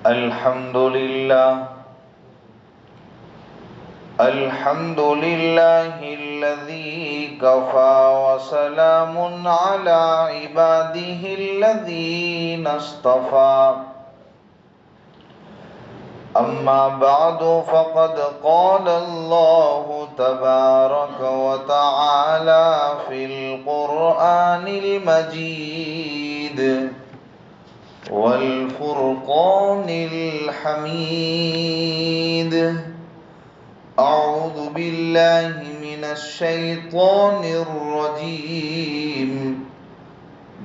الحمد لله الذي كفى وسلام على عباده الذين اصطفى أما بعد فقد قال الله تبارك وتعالى في القرآن المجيد والفرقان الحميد. أعوذ بالله من الشيطان الرجيم.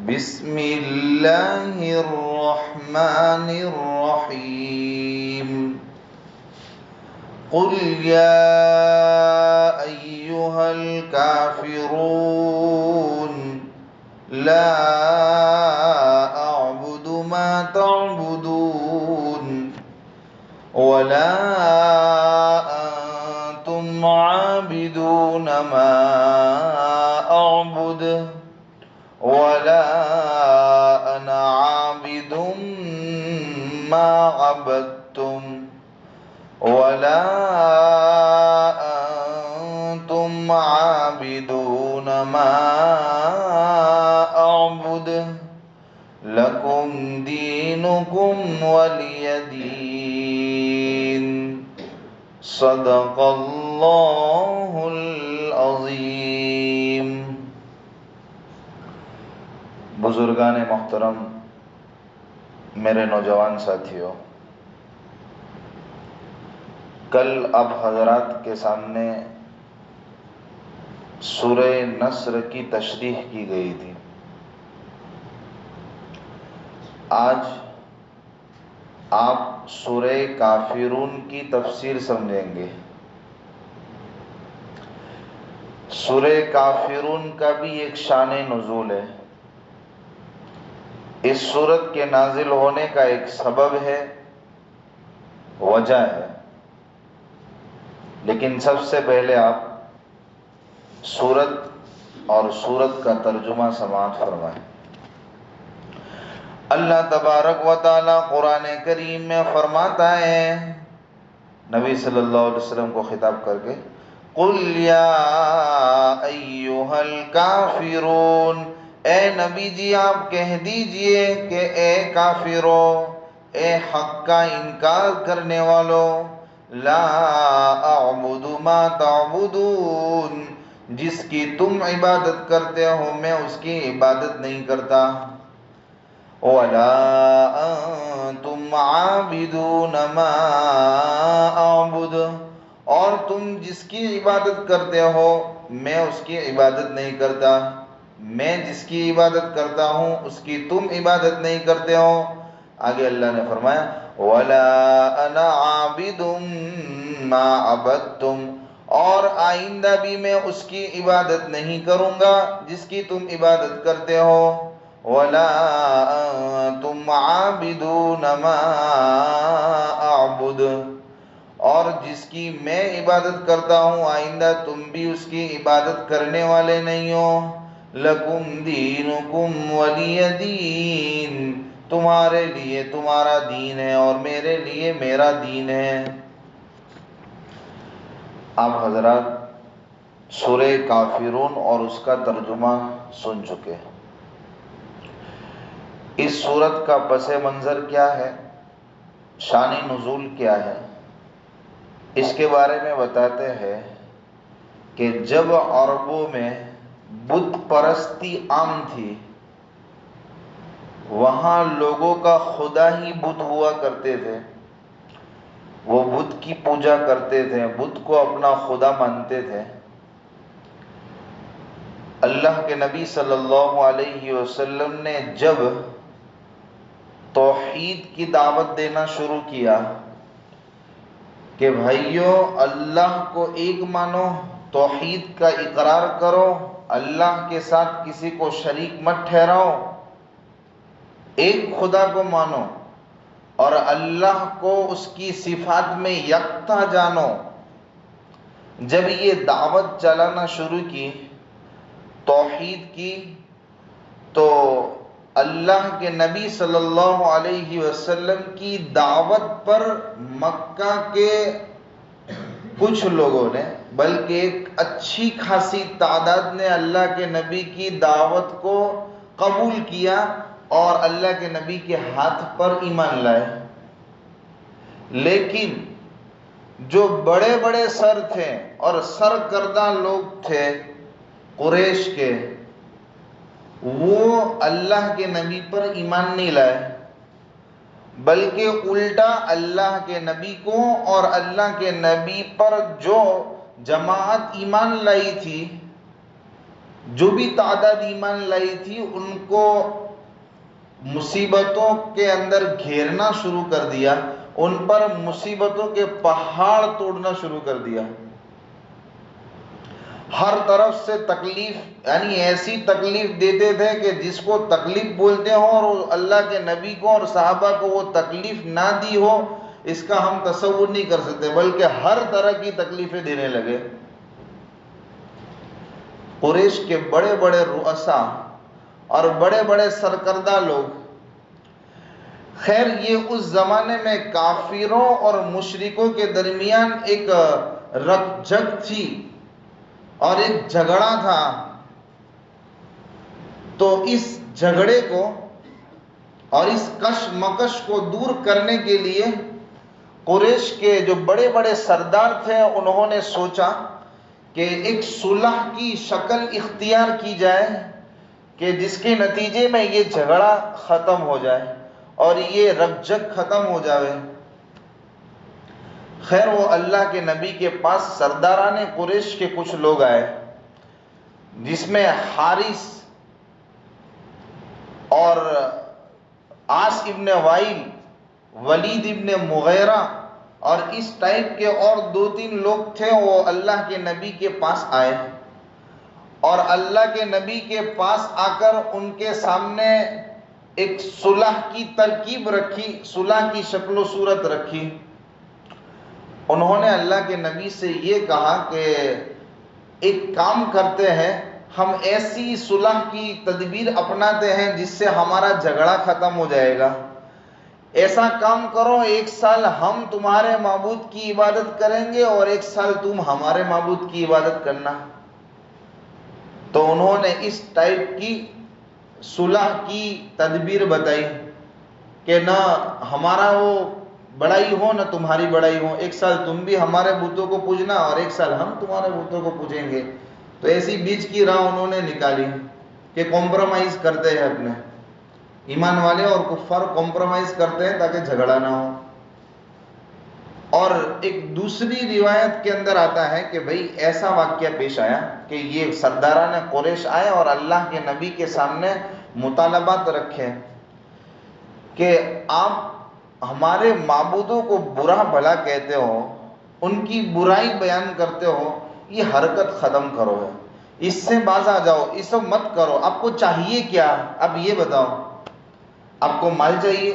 بسم الله الرحمن الرحيم. قل يا أيها الكافرون لا أعبد ما تعبدون ولا أنتم عابدون ما أعبد ولا أنا عابد ما عبدتم ولا أنتم عابدون ما أعبد لكم دينكم ولي دين. صدق اللہ العظیم. بزرگان محترم، میرے نوجوان ساتھیوں، کل آپ حضرات کے سامنے سورہ نصر کی تشریح کی گئی تھی. آج آپ سورہ کافرون کی تفسیر سمجھیں گے. سورہ کافرون کا بھی ایک شان نزول ہے. اس سورت کے نازل ہونے کا ایک سبب ہے، وجہ ہے. لیکن سب سے پہلے آپ سورت اور سورت کا ترجمہ سماعت فرمائیں. اللہ تبارک و تعالی قرآن کریم میں فرماتا ہے، نبی صلی اللہ علیہ وسلم کو خطاب کر کے، قُلْ يَا أَيُّهَا الْكَافِرُونَ، اے نبی جی آپ کہہ دیجئے کہ اے کافرو، اے حق کا انکار کرنے والو، لا اعبد ما تعبدون، جس کی تم عبادت کرتے ہو میں اس کی عبادت نہیں کرتا، وَلَا أَنْتُمْ عَابِدُونَ مَا أَعْبُدُ، اور تم جس کی عبادت کرتے ہو میں اس کی عبادت نہیں کرتا. میں جس کی عبادت کرتا ہوں اس کی تم عبادت نہیں کرتے ہو. آگے اللہ نے فرمایا وَلَا أَنَا عَابِدٌ مَا عَبَدْتُمْ، اور آئندہ بھی میں اس کی عبادت نہیں کروں گا جس کی تم عبادت کرتے ہو. وَلَا أَنْتُمْ عَابِدُونَ مَا أَعْبُدُ، اور جس کی میں عبادت کرتا ہوں آئندہ تم بھی اس کی عبادت کرنے والے نہیں ہو. لَكُمْ دِينُكُمْ وَلِيَ دِينِ، تمہارے لیے تمہارا دین ہے اور میرے لیے میرا دین ہے. آپ حضرات سورہ کافرون اور اس کا ترجمہ سن چکے. اس سورت کا پس منظر کیا ہے، شان نزول کیا ہے، اس کے بارے میں بتاتے ہیں کہ جب عربوں میں بت پرستی عام تھی، وہاں لوگوں کا خدا ہی بت ہوا کرتے تھے. وہ بت کی پوجا کرتے تھے، بت کو اپنا خدا مانتے تھے. اللہ کے نبی صلی اللہ علیہ وسلم نے جب توحید کی دعوت دینا شروع کیا کہ بھائیو اللہ کو ایک مانو، توحید کا اقرار کرو، اللہ کے ساتھ کسی کو شریک مت ٹھہراؤ، ایک خدا کو مانو اور اللہ کو اس کی صفات میں یکتا جانو. جب یہ دعوت چلانا شروع کی توحید کی، تو اللہ کے نبی صلی اللہ علیہ وسلم کی دعوت پر مکہ کے کچھ لوگوں نے، بلکہ ایک اچھی خاصی تعداد نے اللہ کے نبی کی دعوت کو قبول کیا اور اللہ کے نبی کے ہاتھ پر ایمان لائے. لیکن جو بڑے بڑے سر تھے اور سرکردہ لوگ تھے قریش کے، وہ اللہ کے نبی پر ایمان نہیں لائے، بلکہ الٹا اللہ کے نبی کو اور اللہ کے نبی پر جو جماعت ایمان لائی تھی، جو بھی تعداد ایمان لائی تھی، ان کو مصیبتوں کے اندر گھیرنا شروع کر دیا، ان پر مصیبتوں کے پہاڑ توڑنا شروع کر دیا. ہر طرف سے تکلیف، یعنی ایسی تکلیف دیتے تھے کہ جس کو تکلیف بولتے ہوں اور اللہ کے نبی کو اور صحابہ کو وہ تکلیف نہ دی ہو، اس کا ہم تصور نہیں کر سکتے، بلکہ ہر طرح کی تکلیفیں دینے لگے. قریش کے بڑے بڑے رؤساء اور بڑے بڑے سرکردہ لوگ، خیر یہ اس زمانے میں کافروں اور مشرکوں کے درمیان ایک رگ جگ تھی اور ایک جھگڑا تھا. تو اس جھگڑے کو اور اس کشمکش کو دور کرنے کے لیے قریش کے جو بڑے بڑے سردار تھے، انہوں نے سوچا کہ ایک صلح کی شکل اختیار کی جائے کہ جس کے نتیجے میں یہ جھگڑا ختم ہو جائے اور یہ رگ جگ ختم ہو جائے. خیر وہ اللہ کے نبی کے پاس سرداران قریش کے کچھ لوگ آئے، جس میں حارث اور عاص ابن وائل، ولید ابن مغیرہ اور اس ٹائپ کے اور 2-3 لوگ تھے. وہ اللہ کے نبی کے پاس آئے اور اللہ کے نبی کے پاس آ کر ان کے سامنے ایک صلح کی ترکیب رکھی، صلح کی شکل و صورت رکھی. انہوں نے اللہ کے نبی سے یہ کہا کہ ایک کام کرتے ہیں، ہم ایسی صلح کی تدبیر اپناتے ہیں جس سے ہمارا جھگڑا ختم ہو جائے گا. ایسا کام کرو، 1 سال ہم تمہارے معبود کی عبادت کریں گے اور 1 سال تم ہمارے معبود کی عبادت کرنا. تو انہوں نے اس ٹائپ کی صلح کی تدبیر بتائی کہ نہ ہمارا وہ بڑائی ہو نہ تمہاری بڑائی ہو، 1 سال تم بھی ہمارے بتوں کو پوجنا اور 1 سال ہم تمہارے بتوں کو پوجیں گے. تو ایسی بیچ کی راہ انہوں نے نکالی کہ کمپرومائز کرتے ہیں، اپنے ایمان والے اور کفار کمپرومائز کرتے ہیں تاکہ جھگڑا نہ ہو. اور ایک دوسری روایت کے اندر آتا ہے کہ بھئی ایسا واقعہ پیش آیا کہ یہ سرداران قریش آئے اور اللہ کے نبی کے سامنے مطالبات رکھے کہ آپ ہمارے معبودوں کو برا بھلا کہتے ہو، ان کی برائی بیان کرتے ہو، یہ حرکت ختم کرو، اس سے باز آ جاؤ، یہ سب مت کرو. آپ کو چاہیے کیا؟ اب یہ بتاؤ. آپ کو مال چاہیے؟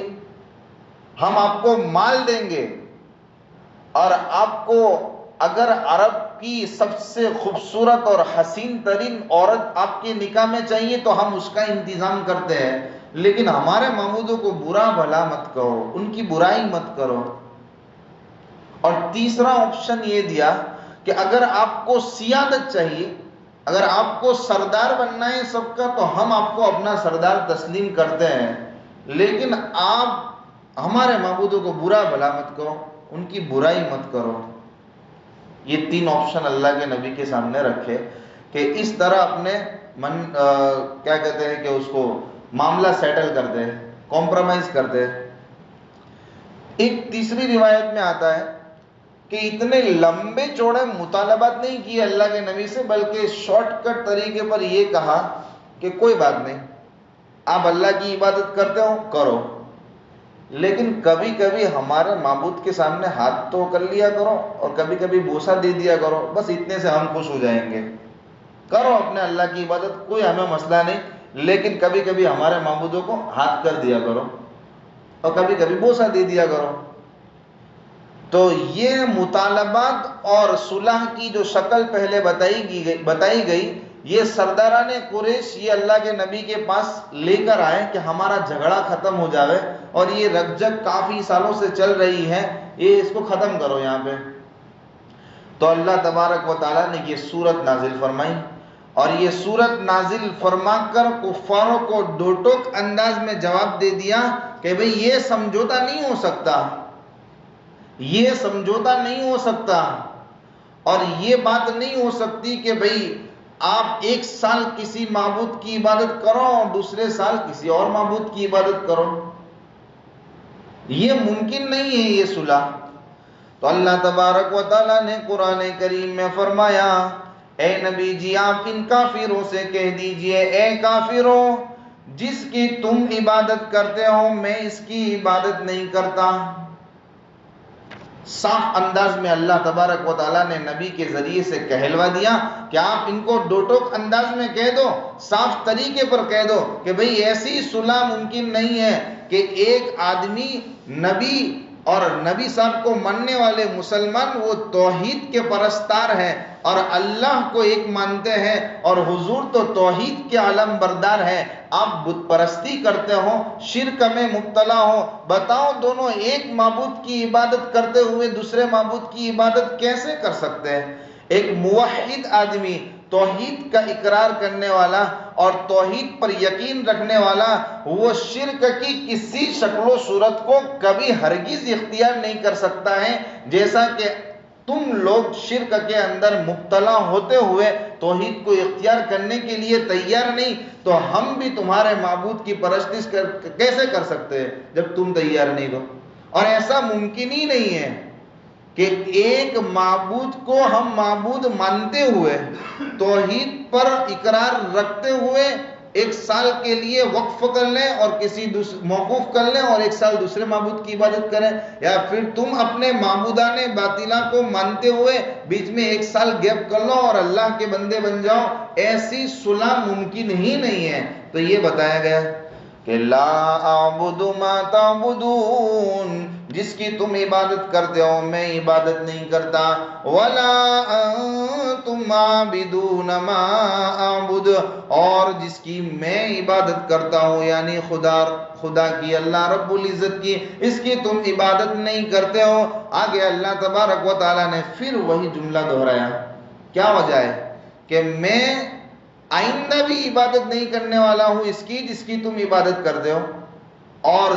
ہم آپ کو مال دیں گے، اور آپ کو اگر عرب کی سب سے خوبصورت اور حسین ترین عورت آپ کے نکاح میں چاہیے تو ہم اس کا انتظام کرتے ہیں، لیکن ہمارے معبودوں کو برا بھلا مت کرو، ان کی برائی مت کرو. اور تیسرا آپشن یہ دیا کہ اگر آپ کو سیادت چاہیے، اگر آپ کو سردار بننا ہے سب کا، تو ہم آپ کو اپنا سردار تسلیم کرتے ہیں، لیکن آپ ہمارے معبودوں کو برا بھلا مت کرو، ان کی برائی مت کرو. یہ 3 آپشن اللہ کے نبی کے سامنے رکھے کہ اس طرح اپنے کیا کہتے ہیں کہ اس کو معاملہ سیٹل کرتے ہیں، کمپرومائز کرتے ہیں. ایک تیسری روایت میں آتا ہے کہ اتنے لمبے چوڑے مطالبات نہیں کیے اللہ کے نبی سے، بلکہ شارٹ کٹ طریقے پر یہ کہا کہ کوئی بات نہیں، آپ اللہ کی عبادت کرتے ہو کرو، لیکن کبھی کبھی ہمارے معبود کے سامنے ہاتھ تو کر لیا کرو اور کبھی کبھی بوسہ دے دیا کرو، بس اتنے سے ہم خوش ہو جائیں گے. کرو اپنے اللہ کی عبادت، کوئی ہمیں مسئلہ نہیں، لیکن کبھی کبھی ہمارے معبودوں کو ہاتھ کر دیا کرو اور کبھی کبھی بوسہ دے دیا کرو. تو یہ مطالبات اور صلح کی جو شکل پہلے بتائی گئی، یہ سرداران قریش یہ اللہ کے نبی کے پاس لے کر آئے کہ ہمارا جھگڑا ختم ہو جاوے اور یہ رکجک کافی سالوں سے چل رہی ہے، یہ اس کو ختم کرو یہاں پہ۔ تو اللہ تبارک و تعالیٰ نے یہ سورت نازل فرمائی، اور یہ سورت نازل فرما کر کفاروں کو دو ٹوک انداز میں جواب دے دیا کہ بھئی یہ سمجھوتا نہیں ہو سکتا، یہ سمجھوتا نہیں ہو سکتا، اور یہ بات نہیں ہو سکتی کہ بھئی آپ ایک سال کسی معبود کی عبادت کرو اور دوسرے سال کسی اور معبود کی عبادت کرو، یہ ممکن نہیں ہے یہ صلح۔ تو اللہ تبارک و تعالیٰ نے قرآن کریم میں فرمایا، اے نبی جی آپ ان کافروں سے کہہ دیجئے، اے کافروں جس کی تم عبادت کرتے ہو میں اس کی عبادت نہیں کرتا۔ صاف انداز میں اللہ تبارک و تعالیٰ نے نبی کے ذریعے سے کہلوا دیا کہ آپ ان کو دو ٹوک انداز میں کہہ دو، صاف طریقے پر کہہ دو کہ بھئی ایسی صلح ممکن نہیں ہے کہ ایک آدمی نبی اور نبی صاحب کو ماننے والے مسلمان وہ توحید کے پرستار ہیں اور اللہ کو ایک مانتے ہیں، اور حضور تو توحید کے علم بردار ہیں، آپ بت پرستی کرتے ہو، شرک میں مبتلا ہو، بتاؤ دونوں ایک معبود کی عبادت کرتے ہوئے دوسرے معبود کی عبادت کیسے کر سکتے ہیں؟ ایک موحد آدمی، توحید کا اقرار کرنے والا اور توحید پر یقین رکھنے والا، وہ شرک کی کسی شکل و صورت کو کبھی ہرگز اختیار نہیں کر سکتا ہے، جیسا کہ تم لوگ شرک کے اندر مبتلا ہوتے ہوئے توحید کو اختیار کرنے کے لیے تیار نہیں، تو ہم بھی تمہارے معبود کی پرستش کیسے کر سکتے ہیں جب تم تیار نہیں ہو؟ اور ایسا ممکن ہی نہیں ہے کہ ایک معبود کو ہم معبود مانتے ہوئے توحید پر اقرار رکھتے ہوئے ایک سال کے لیے وقف کر لیں اور کسی موقوف کر لیں اور ایک سال دوسرے معبود کی عبادت کریں، یا پھر تم اپنے معبودان باطلہ کو مانتے ہوئے بیچ میں ایک سال گیپ کر لو اور اللہ کے بندے بن جاؤ، ایسی صلح ممکن ہی نہیں ہے۔ تو یہ بتایا گیا کہ لا اعبد ما تعبدون، جس کی تم عبادت کرتے ہو میں عبادت نہیں کرتا، ولا انتم عابدون ما اعبد، اور جس کی میں عبادت کرتا ہوں یعنی خدا کی، اللہ رب العزت کی، اس کی تم عبادت نہیں کرتے ہو۔ آگے اللہ تبارک و تعالیٰ نے پھر وہی جملہ دہرایا، کیا وجہ ہے کہ میں آئندہ بھی عبادت نہیں کرنے والا ہوں اس کی جس کی تم عبادت کرتے ہو، اور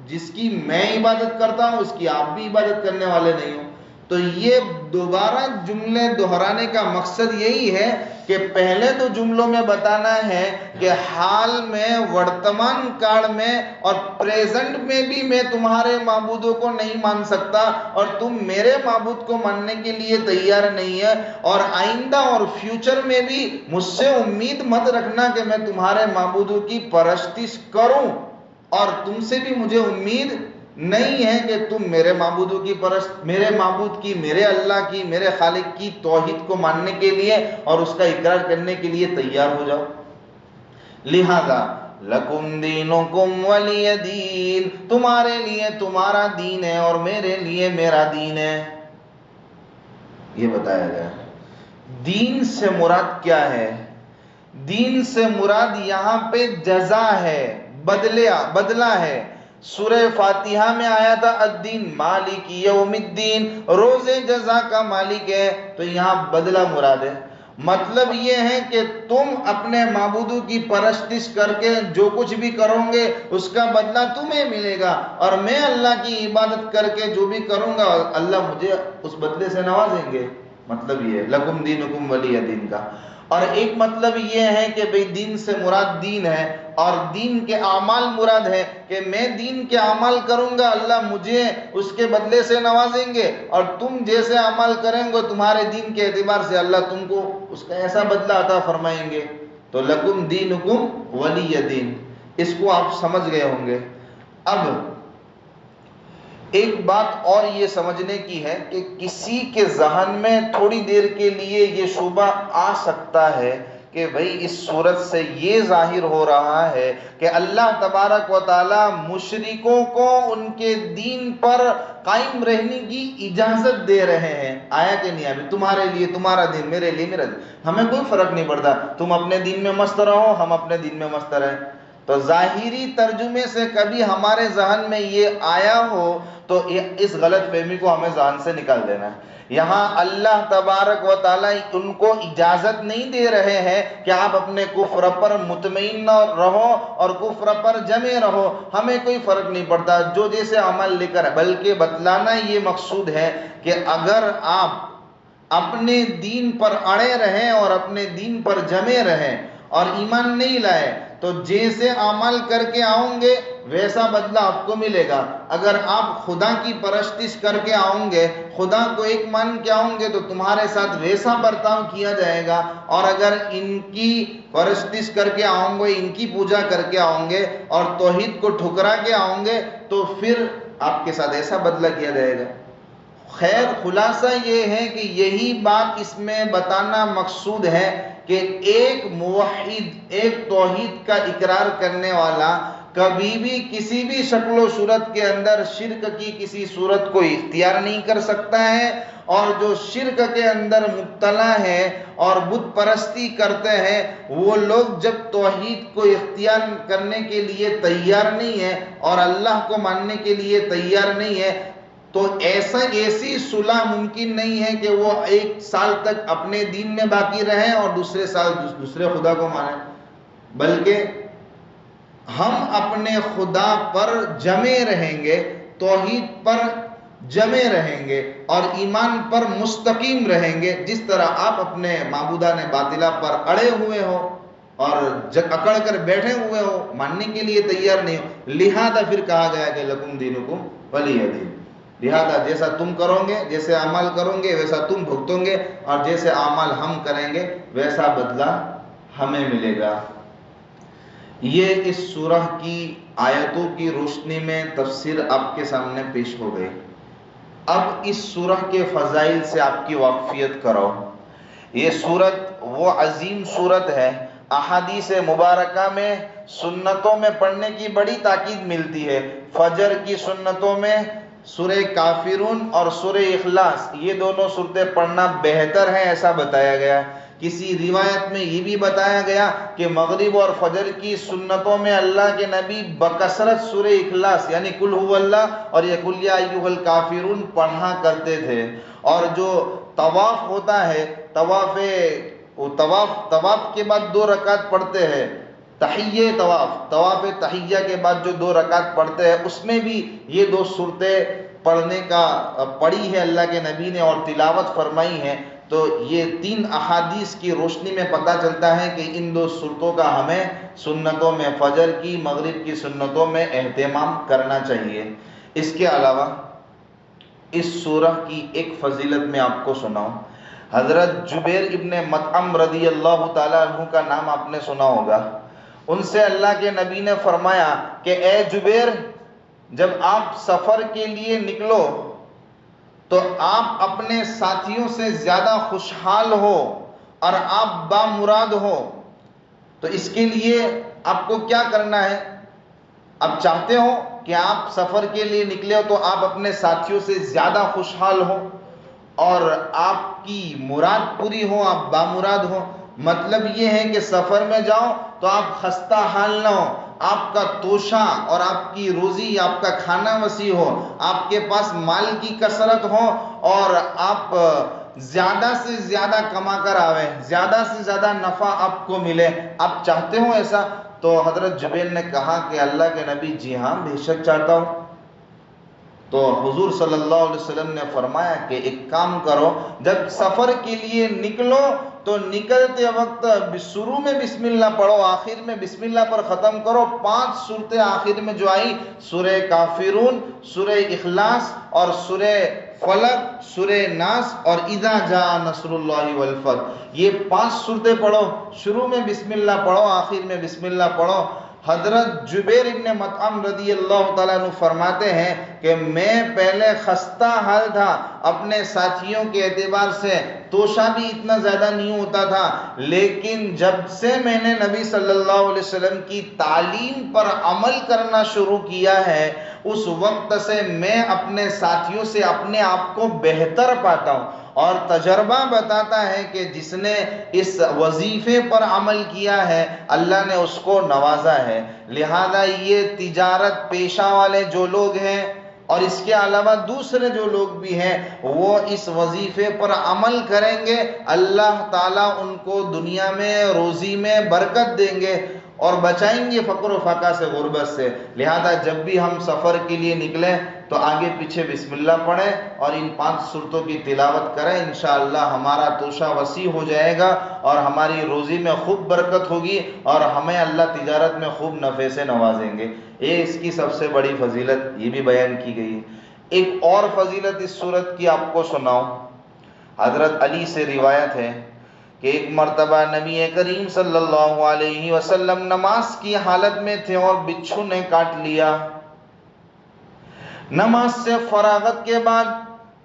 جس کی میں عبادت کرتا ہوں اس کی آپ بھی عبادت کرنے والے نہیں ہو۔ تو یہ دوبارہ جملے دہرانے کا مقصد یہی ہے کہ پہلے تو جملوں میں بتانا ہے کہ حال میں، ورتمان کال میں اور پریزنٹ میں بھی میں تمہارے معبودوں کو نہیں مان سکتا اور تم میرے معبود کو ماننے کے لیے تیار نہیں ہے، اور آئندہ اور فیوچر میں بھی مجھ سے امید مت رکھنا کہ میں تمہارے معبودوں کی پرستش کروں، اور تم سے بھی مجھے امید نہیں ہے کہ تم میرے معبودوں کی میرے معبود کی، میرے اللہ کی، میرے خالق کی توحید کو ماننے کے لیے اور اس کا اقرار کرنے کے لیے تیار ہو جاؤ۔ لہذا لکم دینکم ولی دین، تمہارے لیے تمہارا دین ہے اور میرے لیے میرا دین ہے۔ یہ بتایا گیا۔ دین سے مراد کیا ہے؟ دین سے مراد یہاں پہ جزا ہے، بدلہ ہے۔ سورہ فاتحہ میں آیا تھا الدین مالک یوم الدین، روز جزا کا مالک ہے، تو یہاں بدلہ مراد ہے۔ مطلب یہ ہے کہ تم اپنے معبودوں کی پرستش کر کے جو کچھ بھی کرو گے اس کا بدلہ تمہیں ملے گا، اور میں اللہ کی عبادت کر کے جو بھی کروں گا اللہ مجھے اس بدلے سے نوازیں گے۔ مطلب یہ ہے لکم دینکم ولی دین کا۔ اور ایک مطلب یہ ہے کہ بھئی دین سے مراد دین ہے، اور دین کے اعمال مراد ہے کہ میں دین کے اعمال کروں گا اللہ مجھے اس کے بدلے سے نوازیں گے، اور تم جیسے اعمال کریں گے تمہارے دین کے اعتبار سے اللہ تم کو اس کا ایسا بدلہ عطا فرمائیں گے۔ تو لکم دینکم ولی دین، اس کو آپ سمجھ گئے ہوں گے۔ اب ایک بات اور یہ سمجھنے کی ہے کہ کسی کے ذہن میں تھوڑی دیر کے لیے یہ شبہ آ سکتا ہے کہ بھئی اس صورت سے یہ ظاہر ہو رہا ہے کہ اللہ تبارک و تعالی مشرکوں کو ان کے دین پر قائم رہنے کی اجازت دے رہے ہیں. آیا کہ نہیں؟ ابھی تمہارے لیے تمہارا دین، میرے لیے میرا دین، ہمیں کوئی فرق نہیں پڑتا، تم اپنے دین میں مست رہو، ہم اپنے دین میں مست رہیں. تو ظاہری ترجمے سے کبھی ہمارے ذہن میں یہ آیا ہو تو اس غلط فہمی کو ہمیں ذہن سے نکال دینا ہے. یہاں اللہ تبارک و تعالیٰ ان کو اجازت نہیں دے رہے ہیں کہ آپ اپنے کفر پر مطمئن رہو اور کفر پر جمے رہو، ہمیں کوئی فرق نہیں پڑتا جو جیسے عمل لے کر، بلکہ بتلانا یہ مقصود ہے کہ اگر آپ اپنے دین پر اڑے رہیں اور اپنے دین پر جمے رہیں اور ایمان نہیں لائے تو جیسے عمل کر کے آؤں گے ویسا بدلہ آپ کو ملے گا. اگر آپ خدا کی پرستش کر کے آؤں گے، خدا کو ایک مان کے آؤں گے تو تمہارے ساتھ ویسا برتاؤ کیا جائے گا، اور اگر ان کی پرستش کر کے آؤں گے، ان کی پوجا کر کے آؤں گے اور توحید کو ٹھکرا کے آؤں گے تو پھر آپ کے ساتھ ایسا بدلہ کیا جائے گا. خیر خلاصہ یہ ہے کہ یہی بات اس میں بتانا مقصود ہے کہ ایک موحد، ایک توحید کا اقرار کرنے والا کبھی بھی کسی بھی شکل و صورت کے اندر شرک کی کسی صورت کو اختیار نہیں کر سکتا ہے، اور جو شرک کے اندر مبتلا ہے اور بت پرستی کرتے ہیں وہ لوگ جب توحید کو اختیار کرنے کے لیے تیار نہیں ہے اور اللہ کو ماننے کے لیے تیار نہیں ہے تو ایسی صلح ممکن نہیں ہے کہ وہ 1 سال تک اپنے دین میں باقی رہیں اور دوسرے سال دوسرے خدا کو مانیں، بلکہ ہم اپنے خدا پر جمے رہیں گے، توحید پر جمے رہیں گے اور ایمان پر مستقیم رہیں گے، جس طرح آپ اپنے معبودان باطلہ پر اڑے ہوئے ہو اور اکڑ کر بیٹھے ہوئے ہو، ماننے کے لیے تیار نہیں ہو. لہذا پھر کہا گیا کہ لکم دینکم ولی دین. لہذا جیسا تم کرو گے، جیسے عمل کرو گے ویسا تم بھگتو گے، اور جیسے عمل ہم کریں گے ویسا بدلہ ہمیں ملے گا. یہ اس سورہ کی آیتوں کی روشنی میں تفسیر آپ کے سامنے پیش ہو گئی. اب اس سورہ کے فضائل سے آپ کی واقفیت کرو. یہ سورت وہ عظیم سورت ہے، احادیث مبارکہ میں سنتوں میں پڑھنے کی بڑی تاکید ملتی ہے. فجر کی سنتوں میں سورہ کافرون اور سورہ اخلاص، یہ دونوں سورتیں پڑھنا بہتر ہے ایسا بتایا گیا. کسی روایت میں یہ بھی بتایا گیا کہ مغرب اور فجر کی سنتوں میں اللہ کے نبی بکثرت سورہ اخلاص یعنی قل هو اللہ اور یہ قل یا ایھا الکافرون پڑھا کرتے تھے. اور جو طواف ہوتا ہے، طواف کے بعد 2 رکعت پڑھتے ہیں، تحیہ طواف تحیہ کے بعد جو 2 رکعت پڑھتے ہیں اس میں بھی یہ 2 صورتیں پڑھی ہے اللہ کے نبی نے اور تلاوت فرمائی ہے. تو یہ 3 احادیث کی روشنی میں پتہ چلتا ہے کہ ان 2 صورتوں کا ہمیں سنتوں میں، فجر کی مغرب کی سنتوں میں اہتمام کرنا چاہیے. اس کے علاوہ اس سورہ کی ایک فضیلت میں آپ کو سناؤں. حضرت جبیر ابن مطعم رضی اللہ تعالیٰ عنہ کا نام آپ نے سنا ہوگا. ان سے اللہ کے نبی نے فرمایا کہ اے جبیر، جب آپ سفر کے لیے نکلو تو آپ اپنے ساتھیوں سے زیادہ خوشحال ہو اور آپ بامراد ہو. تو اس کے لیے آپ کو کیا کرنا ہے؟ آپ چاہتے ہو کہ آپ سفر کے لیے نکلے ہو تو آپ اپنے ساتھیوں سے زیادہ خوشحال ہو اور آپ کی مراد پوری ہو، آپ بامراد ہو. مطلب یہ ہے کہ سفر میں جاؤ تو آپ خستہ حال نہ ہو، آپ کا توشہ اور آپ کی روزی، آپ کا کھانا وسیع ہو، آپ کے پاس مال کی کثرت ہو اور آپ زیادہ سے زیادہ کما کر آویں، زیادہ سے زیادہ نفع آپ کو ملے. آپ چاہتے ہو ایسا؟ تو حضرت جبیر نے کہا کہ اللہ کے نبی جی ہاں بے شک چاہتا ہوں. تو حضور صلی اللہ علیہ وسلم نے فرمایا کہ ایک کام کرو، جب سفر کے لیے نکلو تو نکلتے وقت شروع میں بسم اللہ پڑھو، آخر میں بسم اللہ پر ختم کرو. 5 صورتیں آخر میں جو آئی، سورہ کافرون، سورہ اخلاص اور سورہ فلق، سورہ ناس اور اذا جاء نصر اللہ والفتح، یہ 5 صورتیں پڑھو. شروع میں بسم اللہ پڑھو، آخر میں بسم اللہ پڑھو. حضرت جبیر ابن مطعم رضی اللہ تعالیٰ عنہ فرماتے ہیں کہ میں پہلے خستہ حال تھا اپنے ساتھیوں کے اعتبار سے، توشہ بھی اتنا زیادہ نہیں ہوتا تھا، لیکن جب سے میں نے نبی صلی اللہ علیہ وسلم کی تعلیم پر عمل کرنا شروع کیا ہے، اس وقت سے میں اپنے ساتھیوں سے اپنے آپ کو بہتر پاتا ہوں۔ اور تجربہ بتاتا ہے کہ جس نے اس وظیفے پر عمل کیا ہے اللہ نے اس کو نوازا ہے۔ لہذا یہ تجارت پیشہ والے جو لوگ ہیں اور اس کے علاوہ دوسرے جو لوگ بھی ہیں وہ اس وظیفے پر عمل کریں گے، اللہ تعالیٰ ان کو دنیا میں روزی میں برکت دیں گے اور بچائیں گے فقر و فاقہ سے، غربت سے۔ لہذا جب بھی ہم سفر کے لیے نکلیں تو آگے پیچھے بسم اللہ پڑھیں اور ان 5 سورتوں کی تلاوت کریں، انشاءاللہ ہمارا توشہ وسیع ہو جائے گا اور ہماری روزی میں خوب برکت ہوگی اور ہمیں اللہ تجارت میں خوب نفع سے نوازیں گے۔ یہ اس کی سب سے بڑی فضیلت یہ بھی بیان کی گئی ہے۔ ایک اور فضیلت اس سورت کی آپ کو سناؤں۔ حضرت علی سے روایت ہے کہ ایک مرتبہ نبی کریم صلی اللہ علیہ وسلم نماز کی حالت میں تھے اور بچھو نے کاٹ لیا۔ نماز سے فراغت کے بعد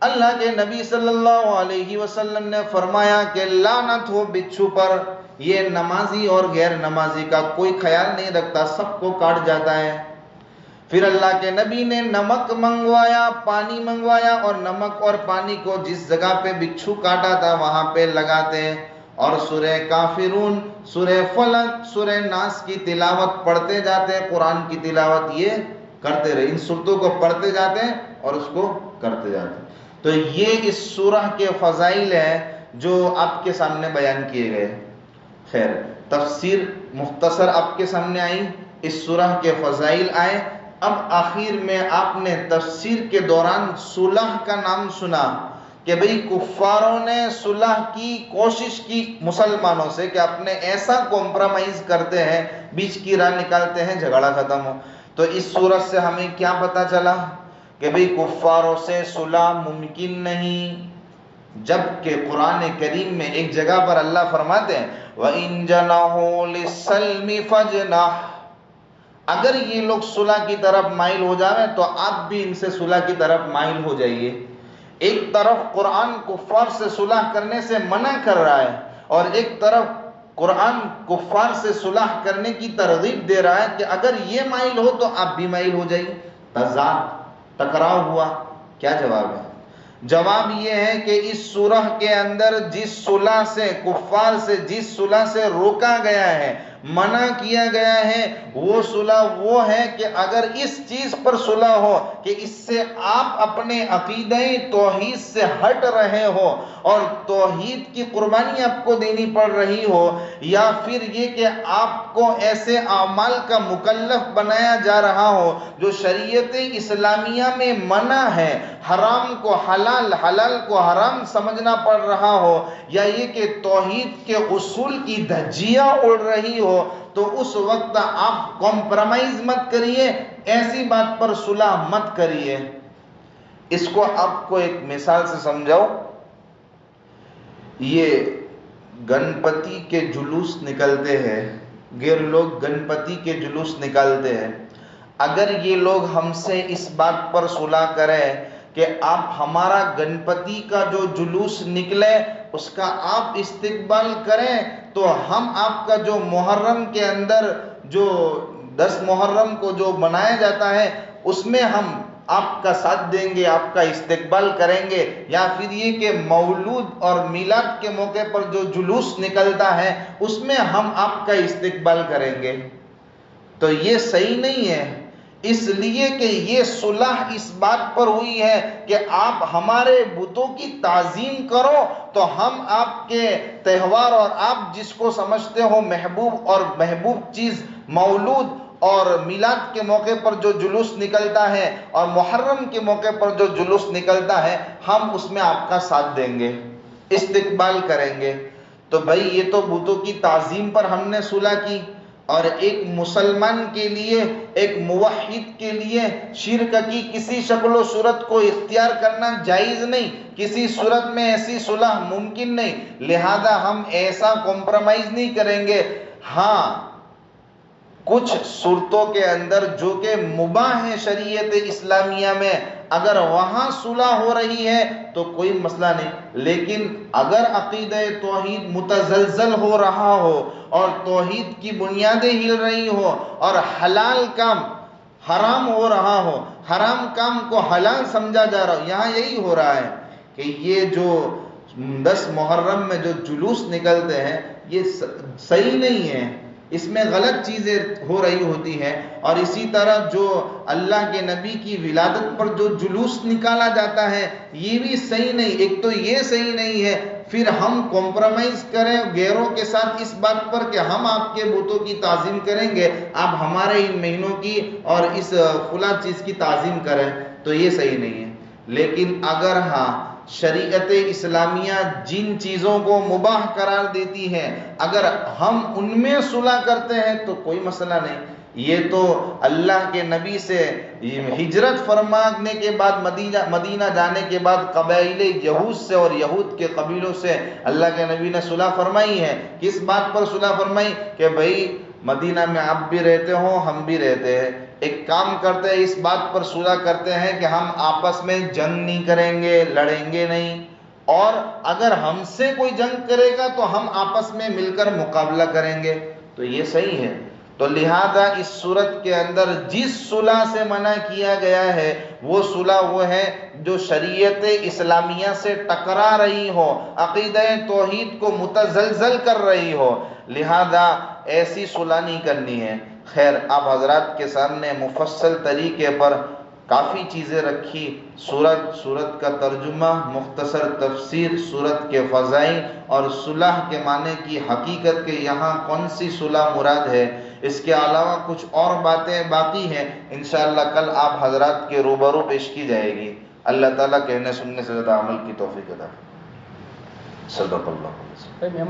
اللہ کے نبی صلی اللہ علیہ وسلم نے فرمایا کہ لعنت ہو بچھو پر، یہ نمازی اور غیر نمازی کا کوئی خیال نہیں رکھتا، سب کو کاٹ جاتا ہے۔ پھر اللہ کے نبی نے نمک منگوایا، پانی منگوایا اور نمک اور پانی کو جس جگہ پہ بچھو کاٹا تھا وہاں پہ لگاتے ہیں اور سورہ کافرون، سورہ فلق، سورہ ناس کی تلاوت پڑھتے جاتے ہیں۔ قرآن کی تلاوت یہ کرتے رہے، ان سورتوں کو پڑھتے جاتے ہیں اور اس کو کرتے جاتے ہیں۔ تو یہ اس سورہ کے فضائل ہیں جو آپ کے سامنے بیان کیے گئے۔ خیر، تفسیر مختصر آپ کے سامنے آئی، اس سورہ کے فضائل آئے۔ اب آخر میں آپ نے تفسیر کے دوران صلح کا نام سنا کہ بھئی کفاروں نے صلح کی کوشش کی مسلمانوں سے کہ اپنے ایسا کمپرومائز کرتے ہیں، بیچ کی راہ نکالتے ہیں، جھگڑا ختم ہو۔ تو اس صورت سے ہمیں کیا پتہ چلا کہ بھئی کفاروں سے صلح ممکن نہیں، جبکہ قرآن کریم میں ایک جگہ پر اللہ فرماتے ہیں وَإِن جَنَحُوا لِلسَّلْمِ فَاجْنَحْ، اگر یہ لوگ صلح کی طرف مائل ہو جائیں تو آپ بھی ان سے صلح کی طرف مائل ہو جائیے۔ ایک طرف قرآن کفار سے صلح کرنے سے منع کر رہا ہے اور ایک طرف قرآن کفار سے صلح کرنے کی ترغیب دے رہا ہے کہ اگر یہ مائل ہو تو آپ بھی مائل ہو جائیے۔ تضاد، ٹکراؤ ہوا، کیا جواب ہے؟ جواب یہ ہے کہ اس سورہ کے اندر جس صلح سے کفار سے جس صلح سے روکا گیا ہے، منع کیا گیا ہے، وہ صلح وہ ہے کہ اگر اس چیز پر صلح ہو کہ اس سے آپ اپنے عقیدہ توحید سے ہٹ رہے ہو اور توحید کی قربانی آپ کو دینی پڑ رہی ہو، یا پھر یہ کہ آپ کو ایسے اعمال کا مکلف بنایا جا رہا ہو جو شریعت اسلامیہ میں منع ہے، حرام کو حلال، حلال کو حرام سمجھنا پڑ رہا ہو، یا یہ کہ توحید کے اصول کی دھجیاں اڑ رہی ہو، تو اس وقت آپ کمپرومائز مت کریے، ایسی بات پر صلح مت کریے۔ اس کو آپ کو ایک مثال سے سمجھاؤ۔ یہ گنپتی کے جلوس نکلتے ہیں، غیر لوگ گنپتی کے جلوس نکالتے ہیں، اگر یہ لوگ ہم سے اس بات پر صلح کریں کہ آپ ہمارا گنپتی کا جو جلوس نکلے اس کا آپ استقبال کریں، تو ہم آپ کا جو محرم کے اندر جو 10 محرم کو جو منایا جاتا ہے اس میں ہم آپ کا ساتھ دیں گے، آپ کا استقبال کریں گے، یا پھر یہ کہ مولود اور میلاد کے موقع پر جو جلوس نکلتا ہے اس میں ہم آپ کا استقبال کریں گے، تو یہ صحیح نہیں ہے۔ اس لیے کہ یہ صلح اس بات پر ہوئی ہے کہ آپ ہمارے بتوں کی تعظیم کرو تو ہم آپ کے تہوار اور آپ جس کو سمجھتے ہو محبوب اور محبوب چیز مولود اور میلاد کے موقع پر جو جلوس نکلتا ہے اور محرم کے موقع پر جو جلوس نکلتا ہے ہم اس میں آپ کا ساتھ دیں گے، استقبال کریں گے۔ تو بھائی یہ تو بتوں کی تعظیم پر ہم نے صلح کی، اور ایک مسلمان کے لیے، ایک موحد کے لیے شرک کی کسی شکل و صورت کو اختیار کرنا جائز نہیں، کسی صورت میں ایسی صلح ممکن نہیں، لہذا ہم ایسا کمپرومائز نہیں کریں گے۔ ہاں کچھ صورتوں کے اندر جو کہ مباح ہیں شریعت اسلامیہ میں، اگر وہاں صلح ہو رہی ہے تو کوئی مسئلہ نہیں، لیکن اگر عقیدہ توحید متزلزل ہو رہا ہو اور توحید کی بنیادیں ہل رہی ہو اور حلال کام حرام ہو رہا ہو، حرام کام کو حلال سمجھا جا رہا ہو، یہاں یہی ہو رہا ہے کہ یہ جو 10 محرم میں جو جلوس نکلتے ہیں یہ صحیح نہیں ہے، اس میں غلط چیزیں ہو رہی ہوتی ہیں، اور اسی طرح جو اللہ کے نبی کی ولادت پر جو جلوس نکالا جاتا ہے یہ بھی صحیح نہیں۔ ایک تو یہ صحیح نہیں ہے، پھر ہم کمپرومائز کریں غیروں کے ساتھ اس بات پر کہ ہم آپ کے بتوں کی تعظیم کریں گے، آپ ہمارے ان مہینوں کی اور اس فلاں چیز کی تعظیم کریں، تو یہ صحیح نہیں ہے۔ لیکن اگر ہاں شریعت اسلامیہ جن چیزوں کو مباح قرار دیتی ہے اگر ہم ان میں صلح کرتے ہیں تو کوئی مسئلہ نہیں۔ یہ تو اللہ کے نبی سے ہجرت فرمانے کے بعد مدینہ جانے کے بعد قبائل یہود سے اور یہود کے قبیلوں سے اللہ کے نبی نے صلح فرمائی ہے۔ کس بات پر صلح فرمائی؟ کہ بھئی مدینہ میں آپ بھی رہتے ہو ہم بھی رہتے ہیں، ایک کام کرتے ہیں، اس بات پر صلح کرتے ہیں کہ ہم آپس میں جنگ نہیں کریں گے، لڑیں گے نہیں، اور اگر ہم سے کوئی جنگ کرے گا تو ہم آپس میں مل کر مقابلہ کریں گے، تو یہ صحیح ہے۔ تو لہذا اس صورت کے اندر جس صلح سے منع کیا گیا ہے وہ صلح وہ ہے جو شریعت اسلامیہ سے ٹکرا رہی ہو، عقیدہ توحید کو متزلزل کر رہی ہو، لہذا ایسی صلح نہیں کرنی ہے۔ خیر، آپ حضرات کے سامنے مفصل طریقے پر کافی چیزیں رکھی، سورت کا ترجمہ، مختصر تفسیر، سورت کے فضائل اور صلح کے معنی کی حقیقت کے یہاں کون سی صلح مراد ہے، اس کے علاوہ کچھ اور باتیں باقی ہیں، انشاءاللہ کل آپ حضرات کے روبرو پیش کی جائے گی۔ اللہ تعالیٰ کہنے سننے سے زیادہ عمل کی توفیق عطا فرمائے۔ صدق اللہ علیہ وسلم۔